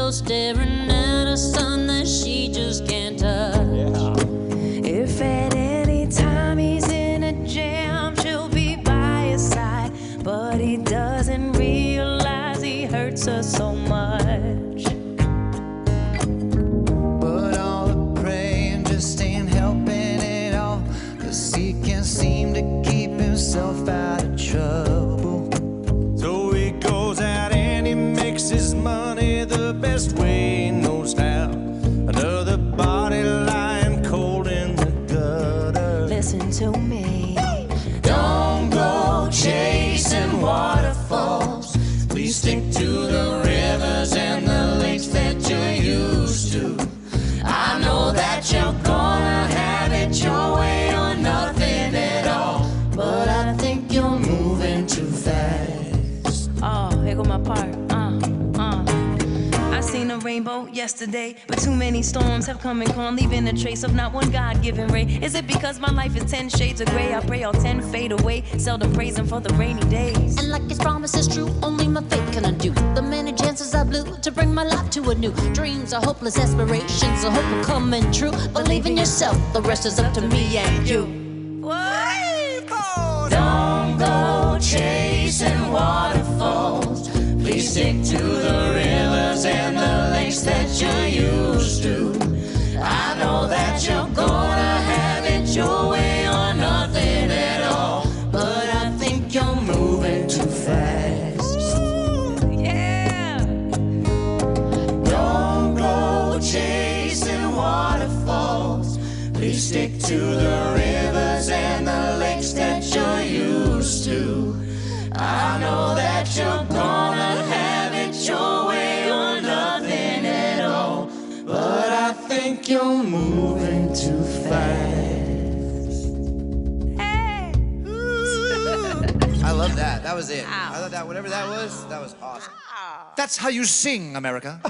window staring at a sun that she just can't touch. If at any time he's in a jam, she'll be by his side. But he doesn't realize he hurts her so much. But all the praying just ain't helping at all, 'cause he can't seem to keep himself out of trouble. So he goes out and he makes his money the best way he knows how. Another body lying cold in the gutter. Listen to me. Don't go chasing waterfalls. Please stick to the rivers and the lakes that you're used to. I know that you're gonna have it your way or nothing at all, but I think you're moving too fast. Oh, here go my part. I seen a rainbow yesterday, but too many storms have come and gone, leaving a trace of not one God-given ray. Is it because my life is 10 shades of gray? I pray all 10 fade away, seldom praising for the rainy days. And like his promise is true, only my faith can undo the many chances I blew to bring my life to a new. Dreams are hopeless aspirations, I hope are coming true. Believe in yourself, the rest is up to me and you. Don't go chasing waterfalls. Please stick to the rivers and the lakes that you're used to. I know that you're gonna have it your way or nothing at all, but I think you're moving too fast. Yeah. Don't go chasing waterfalls. Please stick to the rivers and the lakes that you're used to. I know that you're gonna have it your way or nothing at all, but I think you're moving too fast. Hey. I love that. That was it. I thought that whatever that was awesome. That's how you sing, America.